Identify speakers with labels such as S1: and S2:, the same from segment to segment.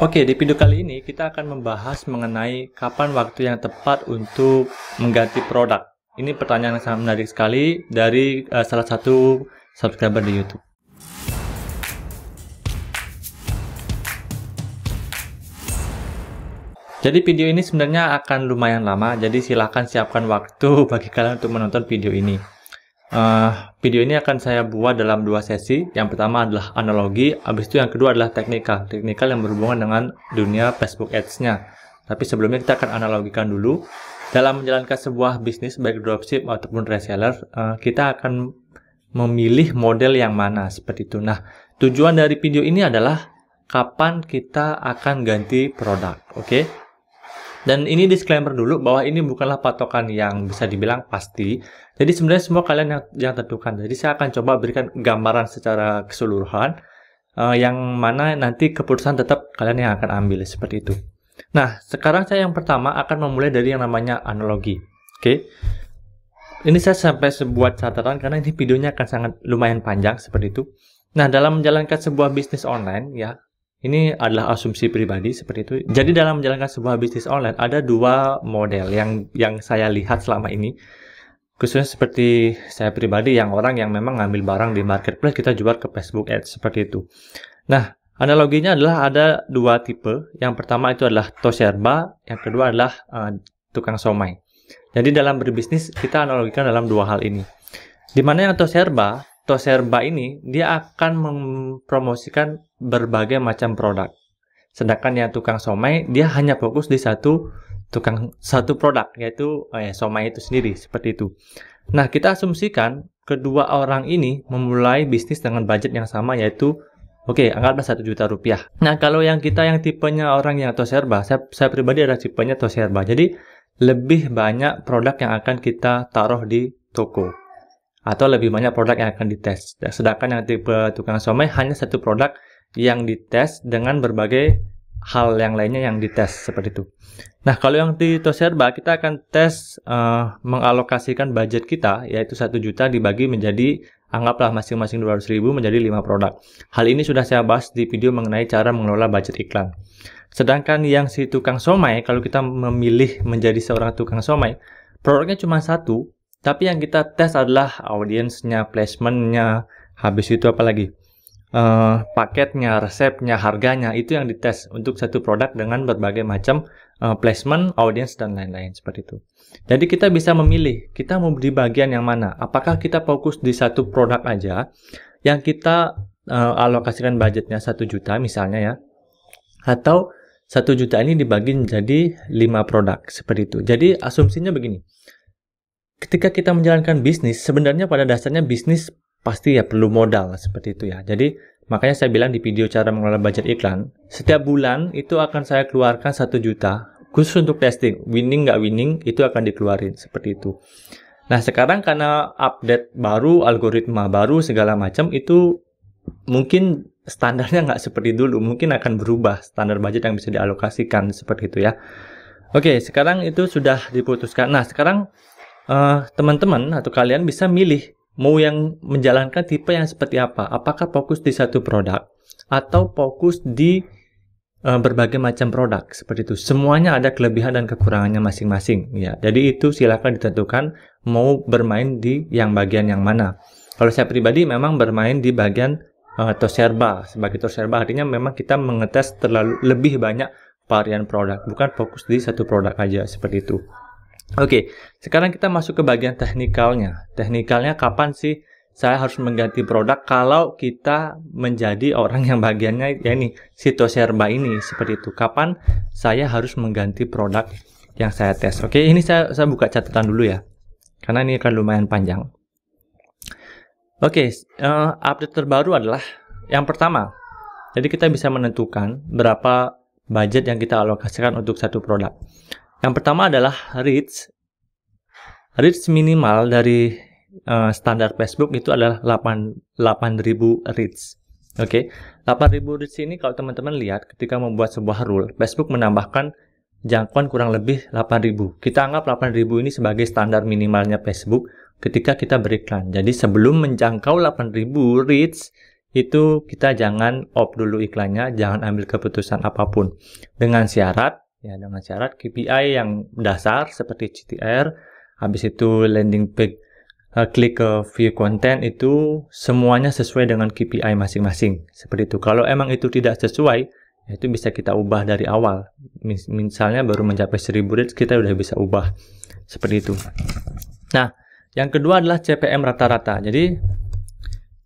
S1: Oke, di video kali ini kita akan membahas mengenai kapan waktu yang tepat untuk mengganti produk. Ini pertanyaan yang sangat menarik sekali dari salah satu subscriber di YouTube. Jadi video ini sebenarnya akan lumayan lama, jadi silahkan siapkan waktu bagi kalian untuk menonton video ini. Video ini akan saya buat dalam dua sesi. Yang pertama adalah analogi, habis itu yang kedua adalah teknikal yang berhubungan dengan dunia Facebook Ads-nya. Tapi sebelumnya kita akan analogikan dulu. Dalam menjalankan sebuah bisnis, baik dropship ataupun reseller, kita akan memilih model yang mana, seperti itu. Nah, tujuan dari video ini adalah kapan kita akan ganti produk, oke? Dan ini disclaimer dulu bahwa ini bukanlah patokan yang bisa dibilang pasti. Jadi sebenarnya semua kalian yang tentukan. Jadi saya akan coba berikan gambaran secara keseluruhan, yang mana nanti keputusan tetap kalian yang akan ambil, seperti itu. Nah, sekarang saya yang pertama akan memulai dari yang namanya analogi. Oke. Ini saya sampai sebuah catatan karena ini videonya akan sangat lumayan panjang, seperti itu. Nah, dalam menjalankan sebuah bisnis online, ya, ini adalah asumsi pribadi seperti itu. Jadi dalam menjalankan sebuah bisnis online ada dua model yang saya lihat selama ini. Khususnya seperti saya pribadi yang orang yang memang ngambil barang di marketplace kita jual ke Facebook Ads, seperti itu. Nah, analoginya adalah ada dua tipe. Yang pertama itu adalah toserba, yang kedua adalah tukang somai. Jadi dalam berbisnis kita analogikan dalam dua hal ini. Dimana yang toserba ini dia akan mempromosikan berbagai macam produk. Sedangkan yang tukang somai dia hanya fokus di satu produk, yaitu somai itu sendiri, seperti itu. Nah, kita asumsikan kedua orang ini memulai bisnis dengan budget yang sama, yaitu anggaplah 1 juta rupiah. Nah, kalau yang tipenya orang yang toserba, saya pribadi adalah tipenya toserba. Jadi lebih banyak produk yang akan kita taruh di toko, atau lebih banyak produk yang akan dites. Sedangkan yang tipe tukang somai hanya satu produk yang dites dengan berbagai hal yang lainnya yang dites, seperti itu. Nah, kalau yang di toserba kita akan tes mengalokasikan budget kita, yaitu 1 juta dibagi menjadi, anggaplah masing-masing 200.000 menjadi 5 produk. Hal ini sudah saya bahas di video mengenai cara mengelola budget iklan. Sedangkan yang si tukang somai, kalau kita memilih menjadi seorang tukang somai, produknya cuma satu, tapi yang kita tes adalah audiensnya, placementnya, habis itu apa lagi? Paketnya, resepnya, harganya, itu yang dites untuk satu produk dengan berbagai macam placement, audience, dan lain-lain, seperti itu. Jadi kita bisa memilih, kita mau di bagian yang mana. Apakah kita fokus di satu produk aja, yang kita alokasikan budgetnya 1 juta misalnya ya, atau 1 juta ini dibagi menjadi 5 produk, seperti itu. Jadi asumsinya begini. Ketika kita menjalankan bisnis, sebenarnya pada dasarnya bisnis pasti ya perlu modal, seperti itu ya. Jadi makanya saya bilang di video cara mengelola budget iklan, setiap bulan itu akan saya keluarkan 1 juta khusus untuk testing. Winning nggak winning itu akan dikeluarin, seperti itu. Nah, sekarang karena update baru, algoritma baru, segala macam, itu mungkin standarnya nggak seperti dulu. Mungkin akan berubah standar budget yang bisa dialokasikan, seperti itu ya. Oke, sekarang itu sudah diputuskan. Nah, sekarang teman-teman atau kalian bisa milih mau yang menjalankan tipe yang seperti apa. Apakah fokus di satu produk atau fokus di berbagai macam produk, seperti itu. Semuanya ada kelebihan dan kekurangannya masing-masing ya. Jadi itu silakan ditentukan mau bermain di yang bagian yang mana. Kalau saya pribadi memang bermain di bagian toserba. Sebagai toserba artinya memang kita mengetes lebih banyak varian produk, bukan fokus di satu produk aja, seperti itu. Oke, sekarang kita masuk ke bagian teknikalnya. Teknikalnya kapan sih saya harus mengganti produk kalau kita menjadi orang yang bagiannya ya ini, si toserba ini, seperti itu. Kapan saya harus mengganti produk yang saya tes. Oke, ini saya buka catatan dulu ya, karena ini akan lumayan panjang. Oke, update terbaru adalah yang pertama. Jadi kita bisa menentukan berapa budget yang kita alokasikan untuk satu produk. Yang pertama adalah reach minimal dari standar Facebook itu adalah 8.000 reach. Oke, 8.000 reach ini kalau teman-teman lihat ketika membuat sebuah rule, Facebook menambahkan jangkauan kurang lebih 8.000. Kita anggap 8.000 ini sebagai standar minimalnya Facebook ketika kita beriklan. Jadi sebelum menjangkau 8.000 reach, itu kita jangan off dulu iklannya, jangan ambil keputusan apapun. Dengan syarat KPI yang dasar seperti CTR, habis itu landing page, klik ke view content, itu semuanya sesuai dengan KPI masing-masing. Seperti itu. Kalau emang itu tidak sesuai, itu bisa kita ubah dari awal. Misalnya baru mencapai 1000 reach, kita udah bisa ubah. Seperti itu. Nah, yang kedua adalah CPM rata-rata. Jadi,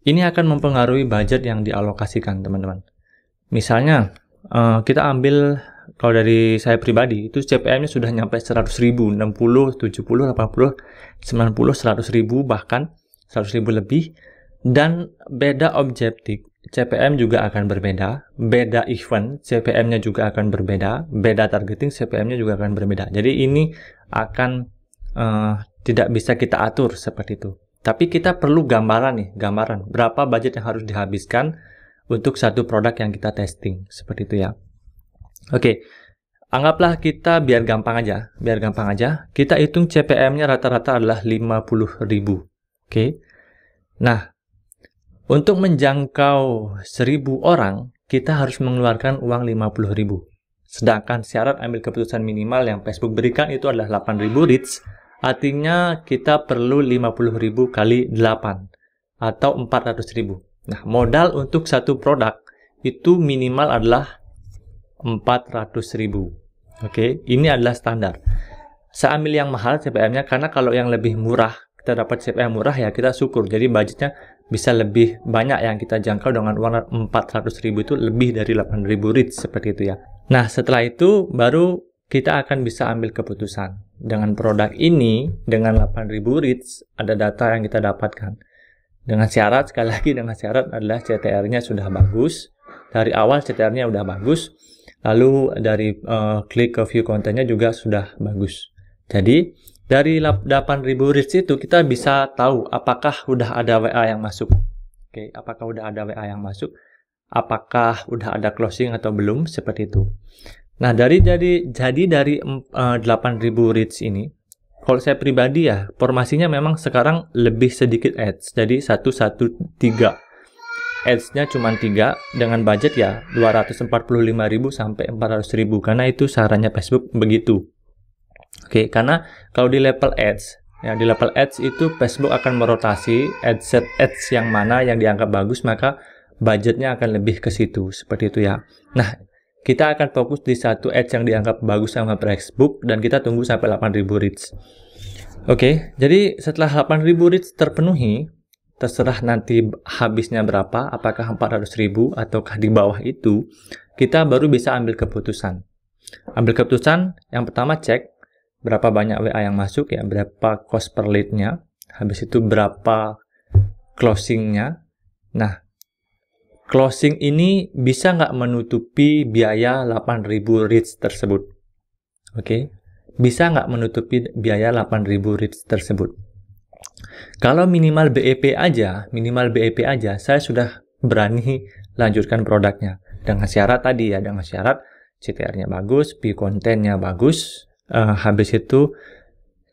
S1: ini akan mempengaruhi budget yang dialokasikan, teman-teman. Misalnya, kita ambil, kalau dari saya pribadi, itu CPM-nya sudah nyampe 100.000, 60, 70, 80, 90, 100.000, bahkan 100.000 lebih. Dan beda objektif, CPM juga akan berbeda. Beda event, CPM-nya juga akan berbeda. Beda targeting, CPM-nya juga akan berbeda. Jadi ini akan tidak bisa kita atur seperti itu. Tapi kita perlu gambaran berapa budget yang harus dihabiskan untuk satu produk yang kita testing, seperti itu ya. Oke, anggaplah kita biar gampang aja, kita hitung CPM-nya rata-rata adalah 50.000. Oke. Nah, untuk menjangkau 1000 orang, kita harus mengeluarkan uang 50.000. Sedangkan syarat ambil keputusan minimal yang Facebook berikan itu adalah 8.000 reach. Artinya kita perlu 50.000 kali 8 atau 400.000. Nah, modal untuk satu produk itu minimal adalah 400.000. Oke, ini adalah standar. Saya ambil yang mahal CPM-nya karena kalau yang lebih murah, kita dapat CPM murah ya kita syukur. Jadi budgetnya bisa lebih banyak yang kita jangkau dengan uang 400.000 itu lebih dari 8.000 reach, seperti itu ya. Nah, setelah itu baru kita akan bisa ambil keputusan. Dengan produk ini, dengan 8.000 reach, ada data yang kita dapatkan. Dengan syarat, sekali lagi dengan syarat adalah CTR-nya sudah bagus. Dari awal CTR-nya sudah bagus. Lalu dari klik ke view kontennya juga sudah bagus. Jadi, dari 8.000 reach itu kita bisa tahu apakah udah ada WA yang masuk. Oke, apakah udah ada WA yang masuk? Apakah udah ada closing atau belum? Seperti itu. Nah, dari 8.000 reach ini, kalau saya pribadi ya, formasinya memang sekarang lebih sedikit ads. Jadi 113. Ads-nya cuma 3 dengan budget ya 245.000 sampai 400.000 karena itu sarannya Facebook begitu. Oke, karena kalau di level ads, ya di level ads itu Facebook akan merotasi set ads yang mana yang dianggap bagus, maka budgetnya akan lebih ke situ, seperti itu ya. Nah, kita akan fokus di satu ads yang dianggap bagus sama Facebook dan kita tunggu sampai 8.000 reach. Oke, jadi setelah 8.000 reach terpenuhi, terserah nanti habisnya berapa, apakah 400.000 ataukah di bawah itu, kita baru bisa ambil keputusan. Ambil keputusan, yang pertama cek berapa banyak WA yang masuk ya, berapa cost per lead-nya, habis itu berapa closing-nya. Nah, closing ini bisa nggak menutupi biaya 8.000 reach tersebut? Oke, bisa nggak menutupi biaya 8.000 reach tersebut? Kalau minimal BEP aja, saya sudah berani lanjutkan produknya. Dengan syarat tadi ya, dengan syarat CTR-nya bagus, view kontennya bagus, habis itu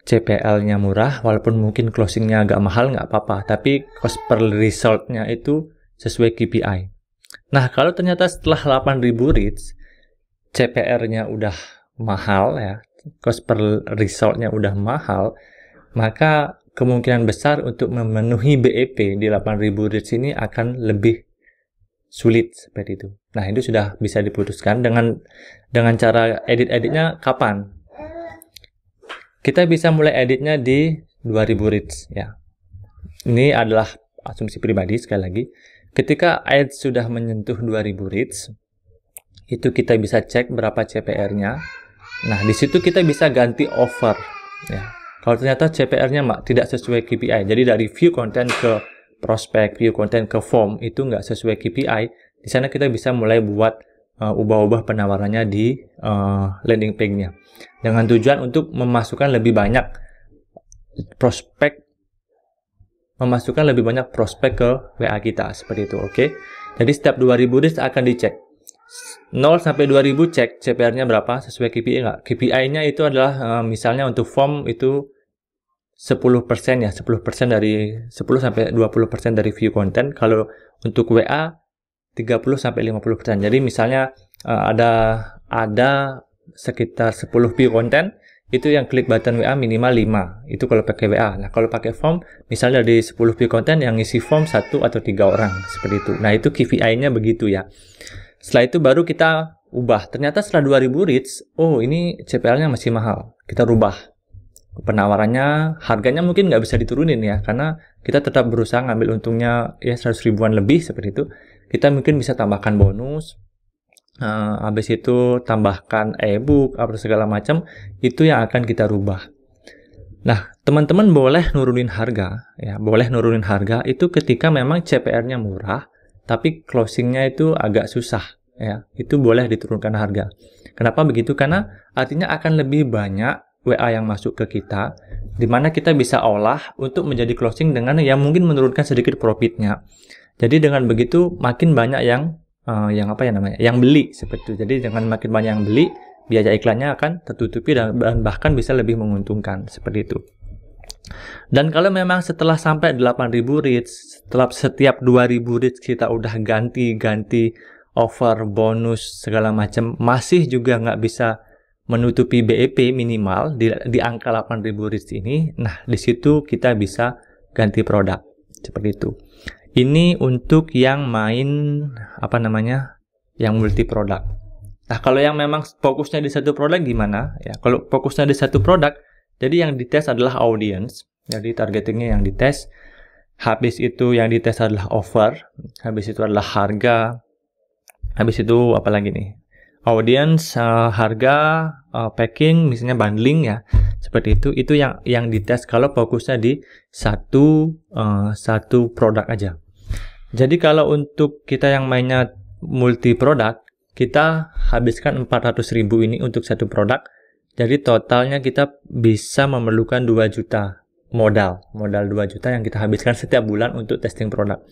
S1: CPL-nya murah, walaupun mungkin closing-nya agak mahal, nggak apa-apa. Tapi cost per result-nya itu sesuai KPI. Nah, kalau ternyata setelah 8.000 reach, CPR-nya udah mahal ya, cost per result-nya udah mahal, maka kemungkinan besar untuk memenuhi BEP di 8.000 reach ini akan lebih sulit, seperti itu. Nah, itu sudah bisa diputuskan dengan cara edit-editnya kapan? Kita bisa mulai editnya di 2.000 reach ya. Ini adalah asumsi pribadi sekali lagi. Ketika ads sudah menyentuh 2.000 reach, itu kita bisa cek berapa CPR-nya. Nah, di situ kita bisa ganti offer. Ya. Kalau ternyata CPR-nya tidak sesuai KPI, jadi dari view content ke prospek, view content ke form, itu nggak sesuai KPI, di sana kita bisa mulai buat ubah-ubah penawarannya di landing page-nya. Dengan tujuan untuk memasukkan lebih banyak prospek ke WA kita, seperti itu, oke? Jadi setiap 2.000 reach akan dicek. 0 sampai 2.000 cek CPR-nya berapa, sesuai KPI nggak? KPI-nya itu adalah misalnya untuk form itu 10% ya, 10% dari 10 sampai 20% dari view konten. Kalau untuk WA 30 sampai 50%. Jadi misalnya ada sekitar 10 view konten, itu yang klik button WA minimal 5. Itu kalau pakai WA. Nah, kalau pakai form, misalnya dari 10 view konten yang ngisi form 1 atau 3 orang, seperti itu. Nah, itu KPI-nya begitu ya. Setelah itu baru kita ubah. Ternyata setelah 2000 reach, oh ini CPL-nya masih mahal. Kita rubah penawarannya, harganya mungkin nggak bisa diturunin ya, karena kita tetap berusaha ngambil untungnya ya 100 ribuan lebih seperti itu. Kita mungkin bisa tambahkan bonus, habis itu tambahkan e-book atau segala macam, itu yang akan kita rubah. Nah, teman-teman boleh nurunin harga ya, boleh nurunin harga itu ketika memang CPR-nya murah, tapi closing-nya itu agak susah ya, itu boleh diturunkan harga. Kenapa begitu? Karena artinya akan lebih banyak WA yang masuk ke kita, di mana kita bisa olah untuk menjadi closing dengan yang mungkin menurunkan sedikit profitnya. Jadi dengan begitu makin banyak yang beli seperti itu. Jadi dengan makin banyak yang beli, biaya iklannya akan tertutupi dan bahkan bisa lebih menguntungkan seperti itu. Dan kalau memang setelah sampai 8.000 reach, setelah setiap 2.000 reach kita udah ganti offer, bonus segala macam, masih juga nggak bisa menutupi BEP minimal di angka 8.000 reach ini, nah di situ kita bisa ganti produk seperti itu. Ini untuk yang main yang multi produk. Nah, kalau yang memang fokusnya di satu produk gimana? Ya, kalau fokusnya di satu produk, jadi yang dites adalah audience. Jadi targetingnya yang dites. Habis itu yang dites adalah offer. Habis itu adalah harga. Habis itu apa lagi nih? Audience, harga, packing, misalnya bundling ya, seperti itu yang dites kalau fokusnya di satu produk aja. Jadi kalau untuk kita yang mainnya multi produk, kita habiskan 400.000 ini untuk satu produk. Jadi totalnya kita bisa memerlukan 2 juta modal 2 juta yang kita habiskan setiap bulan untuk testing produk.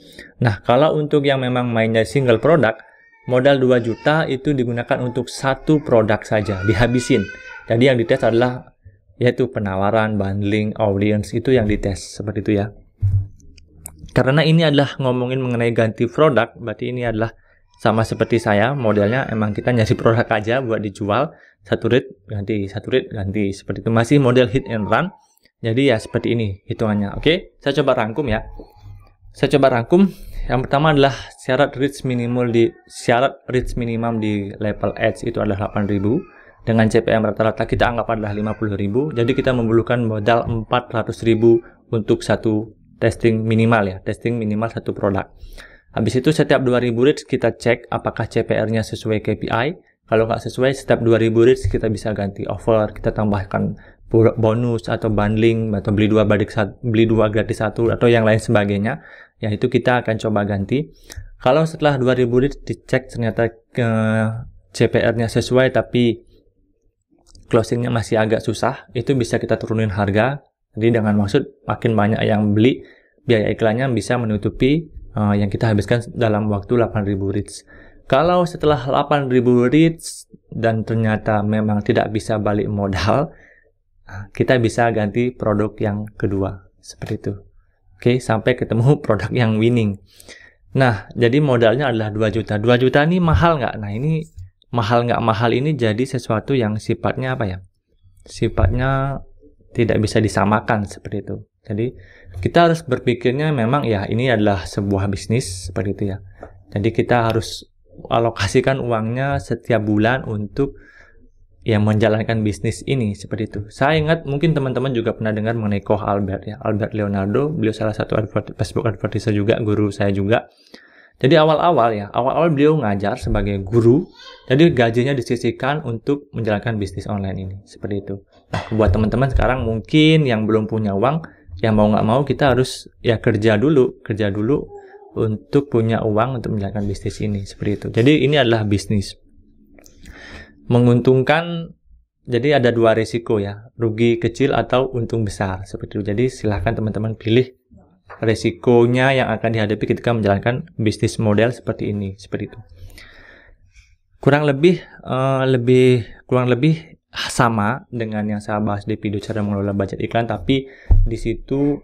S1: Nah, kalau untuk yang memang mainnya single produk, modal 2 juta itu digunakan untuk satu produk saja, dihabisin. Jadi yang dites adalah yaitu penawaran, bundling, audience, itu yang dites seperti itu ya. Karena ini adalah ngomongin mengenai ganti produk, berarti ini adalah sama seperti saya, modelnya emang kita nyari produk aja buat dijual, satu rate ganti, seperti itu. Masih model hit and run. Jadi ya seperti ini hitungannya. Oke, saya coba rangkum ya. Yang pertama adalah syarat reach minimum di level Edge itu adalah 8.000. Dengan CPM rata-rata kita anggap adalah 50.000. Jadi kita memerlukan modal 400.000 untuk satu testing minimal ya. Testing minimal satu produk. Habis itu setiap 2.000 reach kita cek apakah CPR-nya sesuai KPI. Kalau nggak sesuai, setiap 2.000 reach kita bisa ganti offer. Kita tambahkan bonus atau bundling atau beli 2 gratis 1 atau yang lain sebagainya. Ya, itu kita akan coba ganti. Kalau setelah 2.000 reach dicek ternyata CPR-nya sesuai tapi closingnya masih agak susah, itu bisa kita turunin harga. Jadi dengan maksud makin banyak yang beli, biaya iklannya bisa menutupi yang kita habiskan dalam waktu 8.000 reach. Kalau setelah 8.000 reach dan ternyata memang tidak bisa balik modal, kita bisa ganti produk yang kedua seperti itu. Oke, sampai ketemu produk yang winning. Nah, jadi modalnya adalah 2 juta. 2 juta ini mahal nggak? Nah, ini mahal nggak mahal ini jadi sesuatu yang sifatnya apa ya? Sifatnya tidak bisa disamakan seperti itu. Jadi, kita harus berpikirnya memang ya ini adalah sebuah bisnis seperti itu ya. Jadi, kita harus alokasikan uangnya setiap bulan untuk yang menjalankan bisnis ini seperti itu. Saya ingat mungkin teman-teman juga pernah dengar mengenai Koch Albert ya, Albert Leonardo. Beliau salah satu Facebook advertiser juga, guru saya juga. Jadi awal-awal beliau ngajar sebagai guru. Jadi gajinya disisihkan untuk menjalankan bisnis online ini seperti itu. Nah, buat teman-teman sekarang mungkin yang belum punya uang, yang mau nggak mau kita harus ya kerja dulu untuk punya uang untuk menjalankan bisnis ini seperti itu. Jadi ini adalah bisnis. Menguntungkan, jadi ada 2 risiko ya, rugi kecil atau untung besar seperti itu. Jadi silahkan teman-teman pilih risikonya yang akan dihadapi ketika menjalankan bisnis model seperti ini, seperti itu. Kurang lebih sama dengan yang saya bahas di video cara mengelola budget iklan, tapi di situ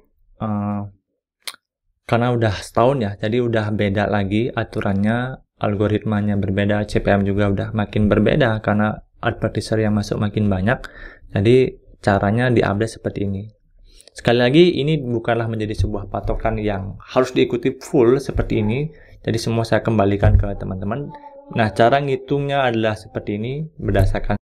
S1: karena udah setahun ya, jadi udah beda lagi aturannya, algoritmanya berbeda, CPM juga udah makin berbeda karena advertiser yang masuk makin banyak. Jadi caranya diupdate seperti ini. Sekali lagi, ini bukanlah menjadi sebuah patokan yang harus diikuti full seperti ini. Jadi semua saya kembalikan ke teman-teman. Nah, cara ngitungnya adalah seperti ini, berdasarkan